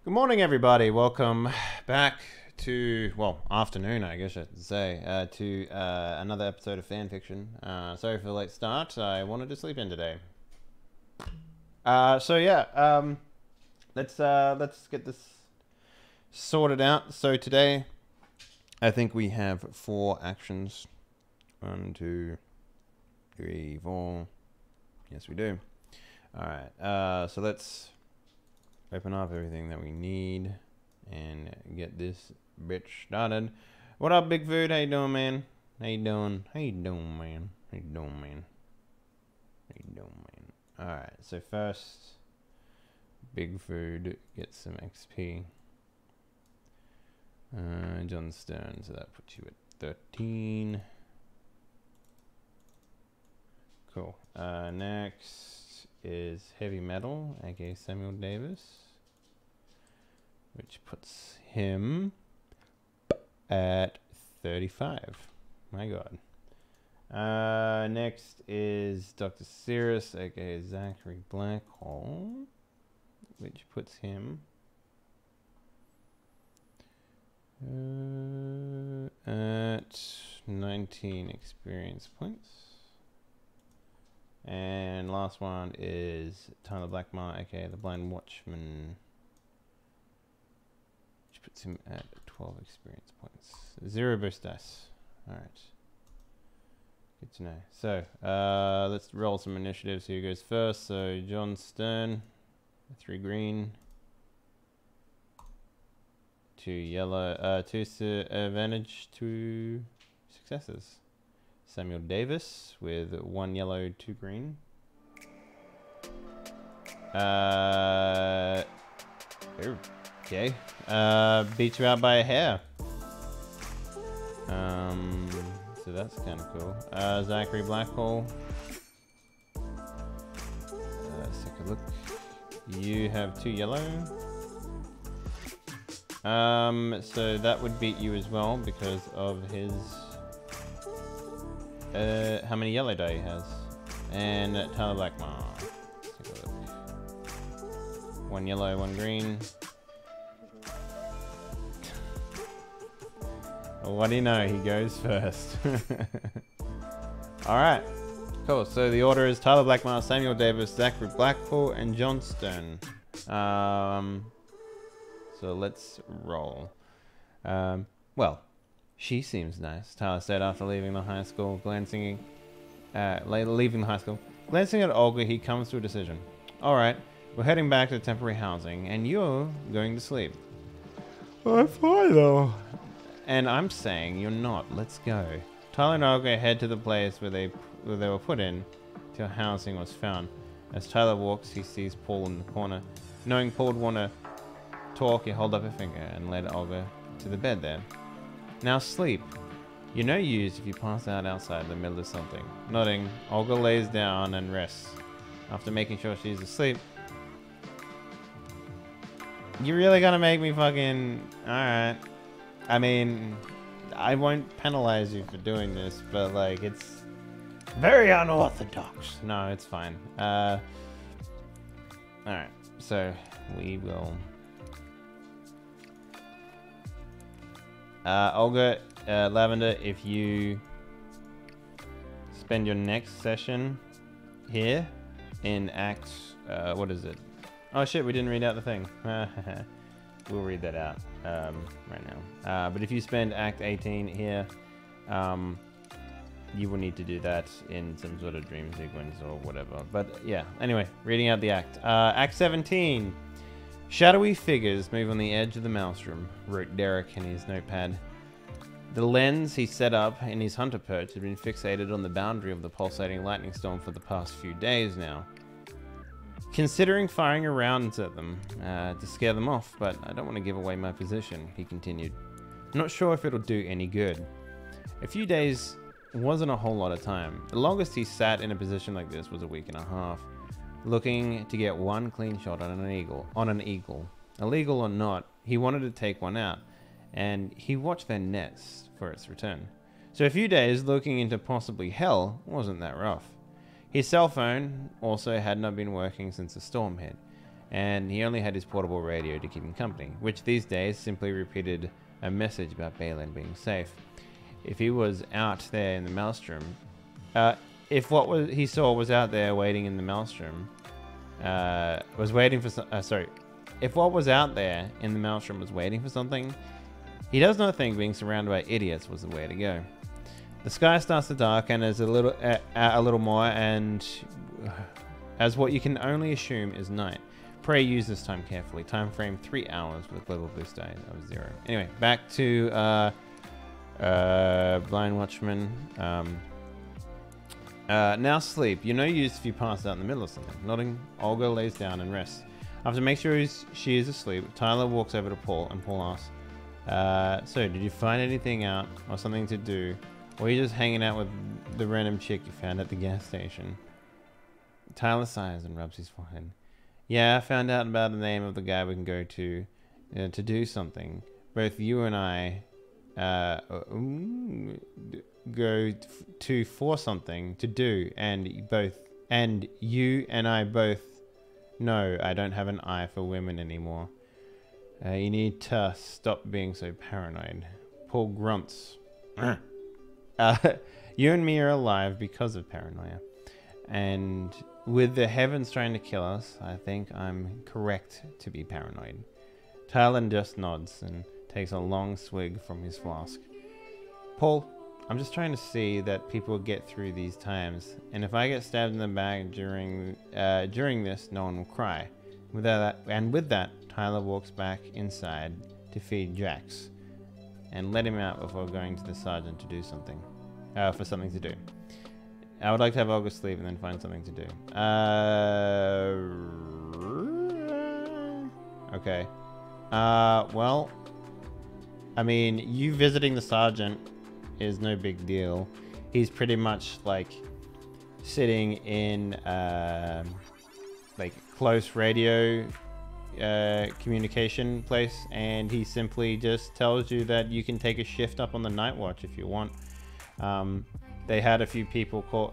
Good morning, everybody. Welcome back to, well, afternoon, I guess I should say, to another episode of Fanfiction. Sorry for the late start. I wanted to sleep in today. Let's get this sorted out. So today, I think we have 4 actions. 1, 2, 3, 4. Yes, we do. All right. So let's open up everything that we need and get this bitch started. What up, Big Food? How you doing, man? How you doing? How you doing, man? How you doing, man? How you doing, man? Alright, so first, Big Food gets some XP. John Stern, so that puts you at 13. Cool. Next is Heavy Metal, aka Samuel Davis, which puts him at 35. My god. Next is Dr. Cirrus, aka Zachary Blackhole, which puts him at 19 experience points. And last one is Tyler Blackmar, aka the Blind Watchman, which puts him at 12 experience points. 0 boost dice. Alright. Good to know. So, let's roll some initiatives. Who goes first? So, John Stern, 3 green, 2 yellow, 2 advantage, 2 successes. Samuel Davis with 1 yellow, 2 green. Okay. Beats you out by a hair. So that's kind of cool. Zachary Blackhole. Let's take a look. You have 2 yellow. So that would beat you as well because of his how many yellow die he has. And Tyler Blackmar. Let's take a look. 1 yellow, 1 green. What do you know? He goes first. Alright. Cool. So the order is Tyler Blackmar, Samuel Davis, Zachary Blackhole, and John Stern. So let's roll. Well, she seems nice, Tyler said after leaving the high school. Glancing at Olga, he comes to a decision. Alright, we're heading back to temporary housing, and you're going to sleep. I'm fine, though. And I'm saying you're not. Let's go. Tyler and Olga head to the place where they were put in till housing was found. As Tyler walks, he sees Paul in the corner. Knowing Paul would want to talk, he held up a finger and led Olga to the bed there. Now sleep. You're no use if you pass out outside in the middle of something. Nodding, Olga lays down and rests. After making sure she's asleep. You really gonna make me fucking... Alright. I mean, I won't penalize you for doing this, but like, it's very unorthodox. No, it's fine. Alright, so we will... Olga, Lavender, if you spend your next session here in Act, what is it? Oh shit, we didn't read out the thing. We'll read that out right now. But if you spend Act 18 here, you will need to do that in some sort of dream sequence or whatever. But yeah, anyway, reading out the act. Act 17. Shadowy figures move on the edge of the maelstrom, wrote Derek in his notepad. The lens he set up in his hunter perch had been fixated on the boundary of the pulsating lightning storm for the past few days now. Considering firing rounds at them to scare them off, but I don't want to give away my position, he continued. Not sure if it'll do any good. A few days wasn't a whole lot of time. The longest he sat in a position like this was a week and a half. Looking to get one clean shot on an eagle. Illegal or not, he wanted to take one out, and he watched their nest for its return. So a few days looking into possibly hell wasn't that rough. His cell phone also had not been working since the storm hit, and he only had his portable radio to keep him company, which these days simply repeated a message about Balin being safe. If he was out there in the Maelstrom, if what he saw was out there waiting in the Maelstrom, if what was out there in the Maelstrom was waiting for something, he does not think being surrounded by idiots was the way to go. The sky starts to darken as a little more, and as what you can only assume is night. Pray use this time carefully. Time frame 3 hours with global blue sky of 0. Anyway, back to Blind Watchman. Now sleep. You're no use if you pass out in the middle of something. Nodding, Olga lays down and rests. After make sure she is asleep, Tyler walks over to Paul, and Paul asks, so did you find anything out or something to do? Or are you just hanging out with the random chick you found at the gas station? Tyler sighs and rubs his forehead. Yeah, I found out about the name of the guy we can go to do something. Both you and I go to for something to do, and you and I both know I don't have an eye for women anymore. You need to stop being so paranoid. Paul grunts. You and me are alive because of paranoia. And with the heavens trying to kill us, I think I'm correct to be paranoid. Tyler just nods and takes a long swig from his flask. Paul, I'm just trying to see that people get through these times, and if I get stabbed in the back during this, no one will cry. With that, Tyler walks back inside to feed Jax, and let him out before going to the sergeant to do something, for something to do. I would like to have Olga sleep and then find something to do. Okay. Well, I mean, you visiting the sergeant is no big deal. He's pretty much like sitting in like close radio communication place, and he simply just tells you that you can take a shift up on the night watch if you want. They had a few people call,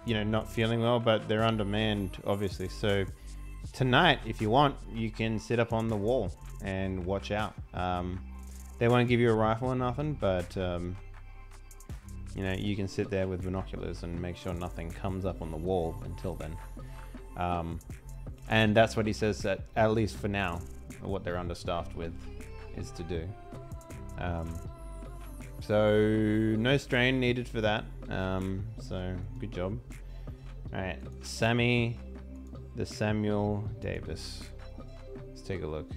not feeling well, but they're undermanned, obviously. So tonight, if you want, you can sit up on the wall and watch out. They won't give you a rifle or nothing, but you can sit there with binoculars and make sure nothing comes up on the wall until then. And that's what he says that, at least for now, what they're understaffed with is to do. So no strain needed for that. So good job. All right, Sammy, the Samuel Davis. Let's take a look.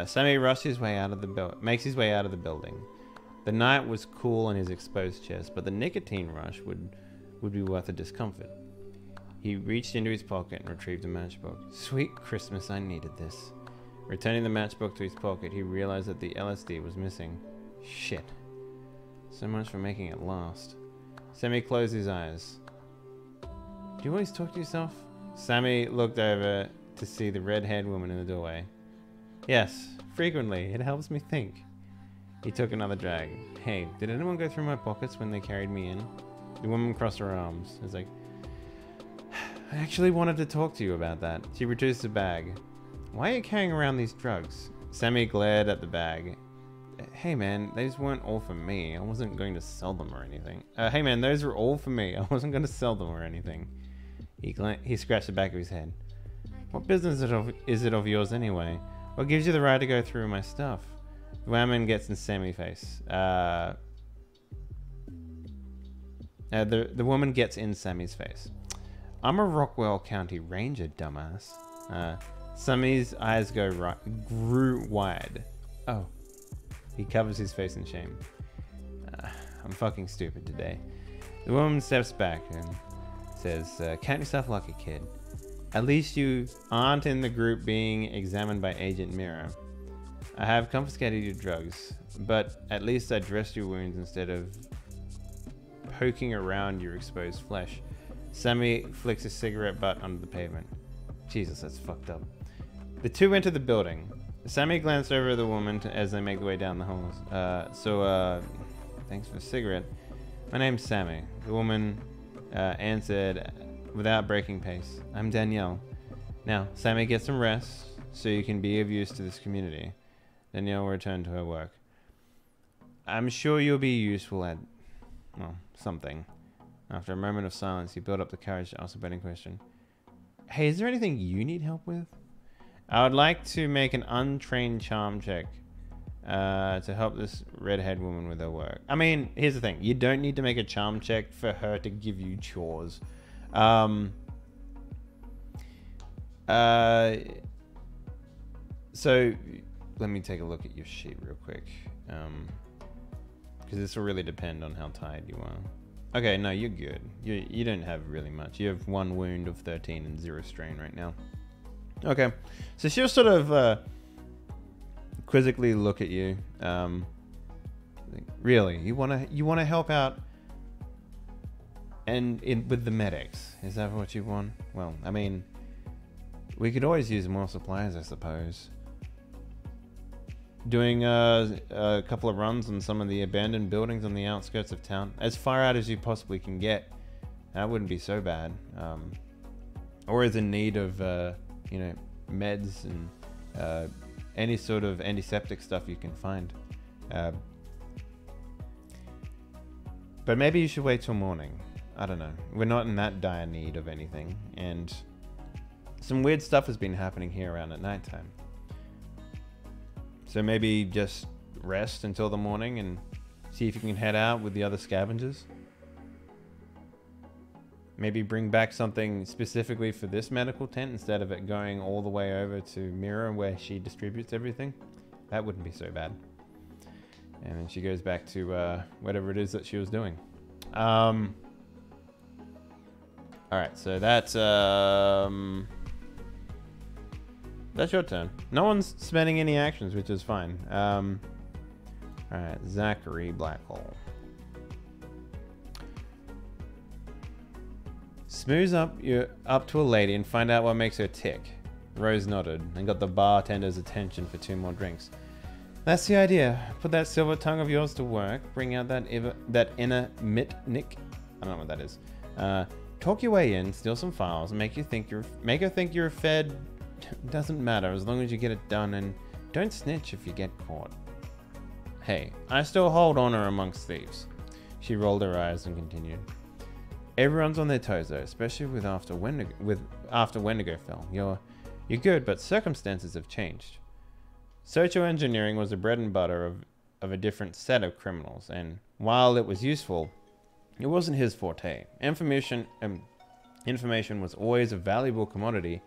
Sammy rushes his way out of the makes his way out of the building. The night was cool on his exposed chest, but the nicotine rush would be worth the discomfort. He reached into his pocket and retrieved a matchbook. Sweet Christmas, I needed this. Returning the matchbook to his pocket, he realized that the LSD was missing. Shit. So much for making it last. Sammy closed his eyes. Do you always talk to yourself? Sammy looked over to see the red-haired woman in the doorway. Yes, frequently. It helps me think. He took another drag. Hey, did anyone go through my pockets when they carried me in? The woman crossed her arms. It was like, I actually wanted to talk to you about that. She reduced the bag. Why are you carrying around these drugs? Sammy glared at the bag. Hey man, those weren't all for me. I wasn't going to sell them or anything. Hey man, those were all for me. I wasn't going to sell them or anything. He scratched the back of his head. What business is it of yours anyway? What gives you the right to go through my stuff? The woman gets in Sammy's face. The woman gets in Sammy's face. I'm a Rockwell County Ranger, dumbass. Sammy's eyes grew wide. Oh. He covers his face in shame. I'm fucking stupid today. The woman steps back and says, count yourself lucky, kid. At least you aren't in the group being examined by Agent Mira. I have confiscated your drugs, but at least I dressed your wounds instead of poking around your exposed flesh. Sammy flicks his cigarette butt under the pavement. Jesus, that's fucked up. The two enter the building. Sammy glanced over at the woman as they make their way down the halls. Thanks for the cigarette. My name's Sammy. The woman answered without breaking pace. I'm Danielle. Now, Sammy, get some rest so you can be of use to this community. Danielle will return to her work. I'm sure you'll be useful at, well, something. After a moment of silence, he built up the courage to ask a burning question. Hey, is there anything you need help with? I would like to make an untrained charm check to help this redhead woman with her work. I mean, here's the thing. You don't need to make a charm check for her to give you chores. So let me take a look at your sheet real quick. Because this will really depend on how tired you are. Okay, no, you're good. You don't have really much. You have 1 wound of 13 and 0 strain right now. Okay, so she'll sort of quizzically look at you. Really, you wanna help out, and with the medics? Is that what you want? Well, I mean, we could always use more supplies, I suppose. Doing a couple of runs on some of the abandoned buildings on the outskirts of town, as far out as you possibly can get. That wouldn't be so bad. Or is in need of, you know, meds and any sort of antiseptic stuff you can find. But maybe you should wait till morning. I don't know. We're not in that dire need of anything, and some weird stuff has been happening here around at nighttime. So maybe just rest until the morning and see if you can head out with the other scavengers. Maybe bring back something specifically for this medical tent instead of it going all the way over to Mira where she distributes everything. That wouldn't be so bad. And then she goes back to whatever it is that she was doing. Alright, so that's your turn. No one's spending any actions, which is fine. Alright, Zachary Blackhole. Smooth up to a lady and find out what makes her tick. Rose nodded and got the bartender's attention for 2 more drinks. That's the idea. Put that silver tongue of yours to work. Bring out that inner mitnick. I don't know what that is. Talk your way in, steal some files, and make her think you're fed. Doesn't matter as long as you get it done, and don't snitch if you get caught. Hey, I still hold honor amongst thieves. She rolled her eyes and continued. Everyone's on their toes though, especially after Wendigo fell. You're good, but circumstances have changed. Social engineering was the bread and butter of a different set of criminals, and while it was useful, it wasn't his forte. Information was always a valuable commodity,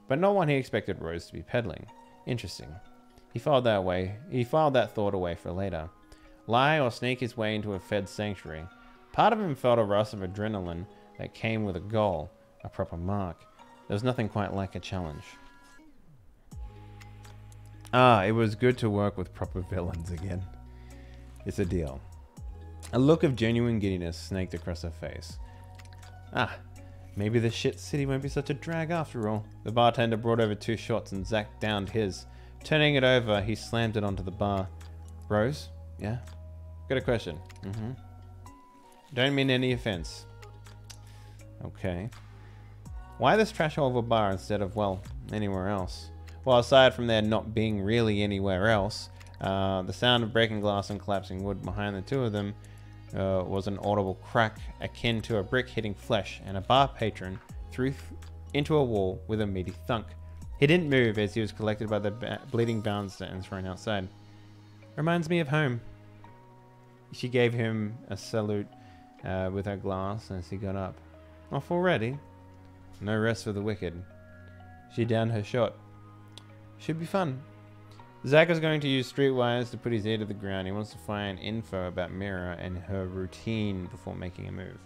but not one he expected Rose to be peddling. Interesting. He filed that thought away for later. Lie or sneak his way into a Fed sanctuary. Part of him felt a rush of adrenaline that came with a goal, a proper mark. There was nothing quite like a challenge. It was good to work with proper villains again. It's a deal. A look of genuine giddiness snaked across her face. Maybe the shit city won't be such a drag after all. The bartender brought over 2 shots and Zach downed his. Turning it over, he slammed it onto the bar. Rose? Yeah? Got a question. Don't mean any offense. Okay. Why this trash hole of a bar instead of, well, anywhere else? Well, aside from there not being really anywhere else, the sound of breaking glass and collapsing wood behind the 2 of them was an audible crack akin to a brick hitting flesh, and a bar patron threw into a wall with a meaty thunk. He didn't move as he was collected by the bleeding bouncer and thrown outside. Reminds me of home. She gave him a salute with her glass as he got up. Off already? No rest for the wicked. She downed her shot. Should be fun. Zach is going to use Streetwise to put his ear to the ground. He wants to find info about Mira and her routine before making a move.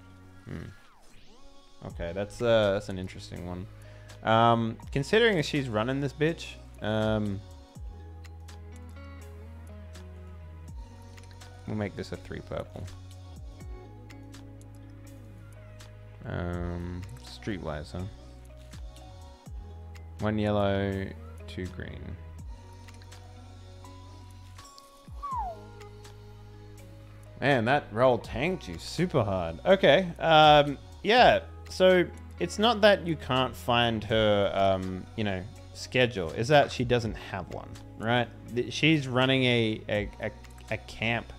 Okay, that's an interesting one. Considering that she's running this bitch, we'll make this a 3 purple. Streetwise, huh? 1 yellow, 2 green. Man, that roll tanked you super hard. Okay, yeah, so it's not that you can't find her, you know, schedule. It's that she doesn't have one, right? She's running a camp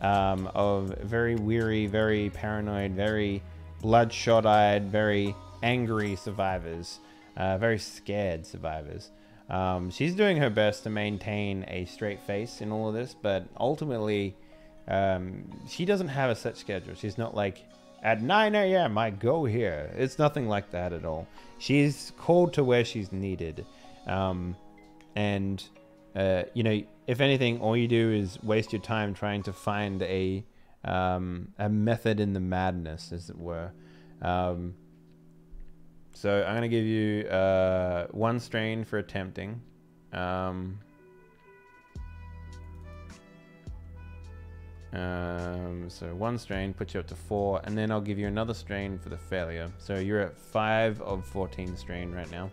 of very weary, very paranoid, very bloodshot-eyed, very angry survivors, very scared survivors. She's doing her best to maintain a straight face in all of this, but ultimately, she doesn't have a set schedule. She's not like, at 9 a.m. I go here. It's nothing like that at all. She's called to where she's needed. And, you know, if anything, all you do is waste your time trying to find a method in the madness, as it were. So I'm going to give you 1 strain for attempting. So 1 strain puts you up to 4, and then I'll give you another strain for the failure. So you're at 5 of 14 strain right now.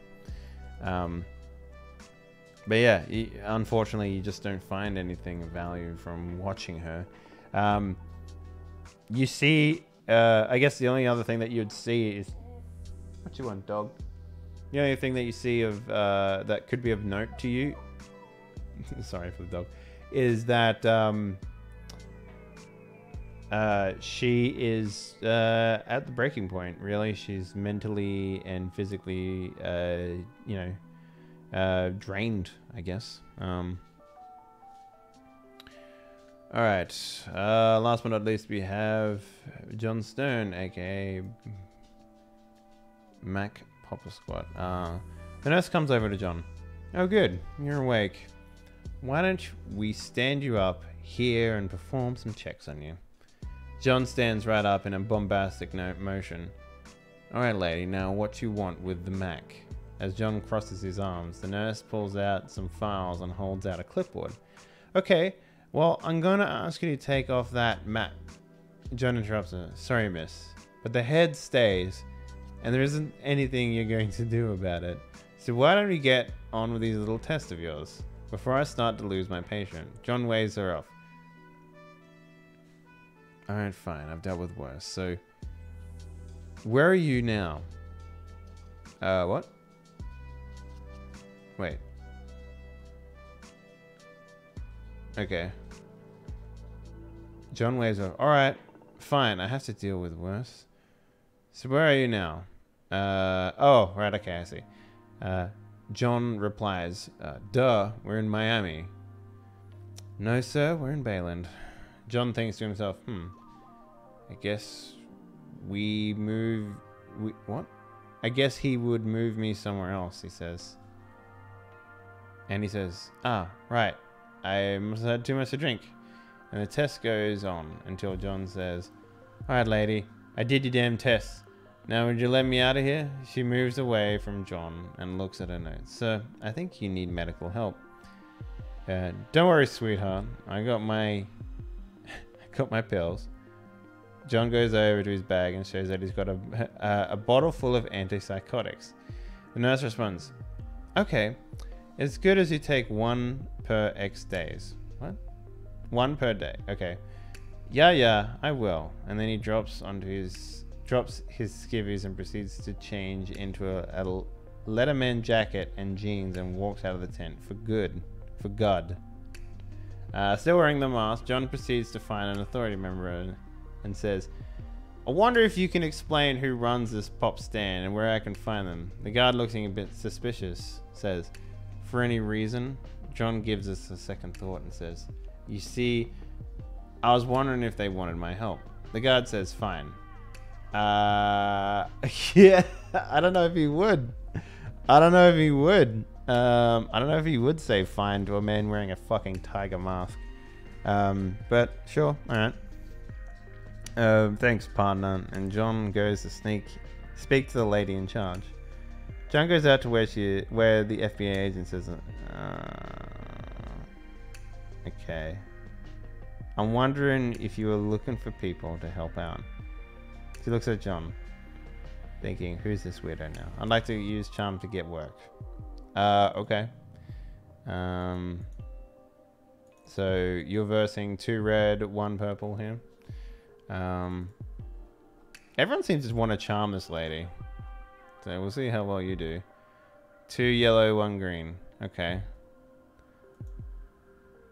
But yeah, unfortunately, you just don't find anything of value from watching her. You see, I guess the only other thing that you'd see is, what you want, dog? The only thing that you see of that could be of note to you, sorry for the dog, is that she is at the breaking point, really. She's mentally and physically, you know, drained, I guess. Alright, last but not least, we have John Stone, aka Mac Popper Squat. The nurse comes over to John. Oh good, you're awake. Why don't we stand you up here and perform some checks on you? John stands right up in a bombastic motion. Alright lady, now what you want with the Mac? As John crosses his arms, the nurse pulls out some files and holds out a clipboard. Okay, well, I'm going to ask you to take off that Mac. John interrupts her. Sorry, miss, but the head stays, and there isn't anything you're going to do about it. So why don't we get on with these little tests of yours before I start to lose my patient? John waves her off. Alright, fine, I've dealt with worse. So, where are you now? What? Wait. Okay. John waves off. Alright, fine, I have to deal with worse. So where are you now? Oh, right, okay, I see. John replies, duh, we're in Miami. No, sir, we're in Bayland. John thinks to himself, I guess what? I guess he would move me somewhere else, he says. And he says, ah, right, I must have had too much to drink. And the test goes on until John says, alright lady, I did your damn test. Now would you let me out of here? She moves away from John and looks at her notes. Sir, I think you need medical help. Don't worry, sweetheart. I got my pills. John goes over to his bag and shows that he's got a bottle full of antipsychotics. The nurse responds, okay, as good as you take 1 per X days. What? 1 per day. Okay. Yeah, I will. And then he drops his skivvies and proceeds to change into a Letterman jacket and jeans and walks out of the tent for good. For God. Still wearing the mask, John proceeds to find an authority member and says, I wonder if you can explain who runs this pop stand and where I can find them. The guard, looking a bit suspicious, says, for any reason? John gives us a second thought and says, you see, I was wondering if they wanted my help. The guard says, fine. Yeah, I don't know if he would. I don't know if he would say fine to a man wearing a fucking tiger mask. But sure, alright. Thanks, partner. And John goes to speak to the lady in charge. John goes out to where the FBI agent says, okay. I'm wondering if you were looking for people to help out. She looks at John, thinking, who's this weirdo now? I'd like to use charm to get work. Okay. So you're versing 2 red, 1 purple here. Everyone seems to want to charm this lady. So we'll see how well you do. 2 yellow, 1 green. Okay.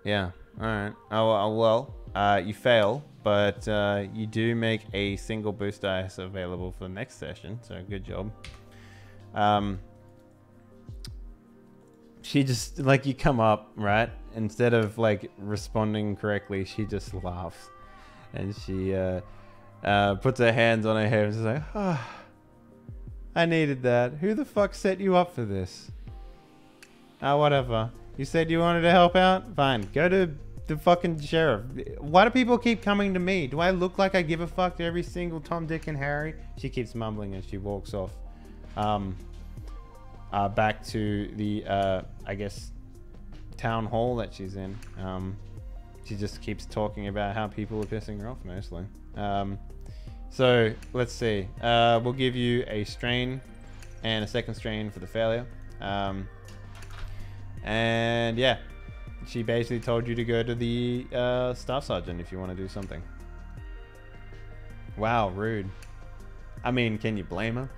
Yeah. Alright. Oh, well, you fail, but you do make a single boost dice available for the next session, so good job. She just, like, you come up, right? Instead of, like, responding correctly, she just laughs. And she puts her hands on her head and is like, oh, I needed that. Who the fuck set you up for this? Whatever. You said you wanted to help out? Fine. Go to the fucking sheriff. Why do people keep coming to me? Do I look like I give a fuck to every single Tom, Dick, and Harry? She keeps mumbling as she walks off. Back to the, I guess, town hall that she's in. She just keeps talking about how people are pissing her off, mostly. So, let's see. We'll give you a strain and a second strain for the failure. And yeah, she basically told you to go to the staff sergeant if you want to do something. Wow, rude. I mean, can you blame her?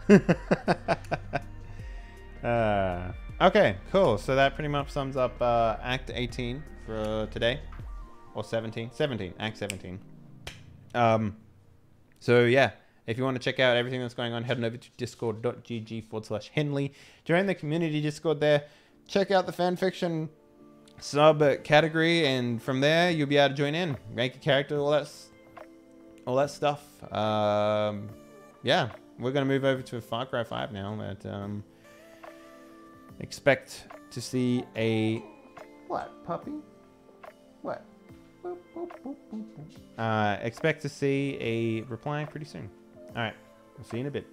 Okay, cool. So that pretty much sums up Act 18 for today. Or 17. 17. Act 17. So yeah, if you want to check out everything that's going on, head on over to discord.gg/Henley. Join the community Discord there. Check out the fanfiction sub-category, and from there you'll be able to join in, make a character, all that stuff. Yeah, we're gonna move over to Far Cry 5 now. But expect to see a puppy? What? Boop, boop, boop, boop, boop. Expect to see a reply pretty soon. All right, we'll see you in a bit.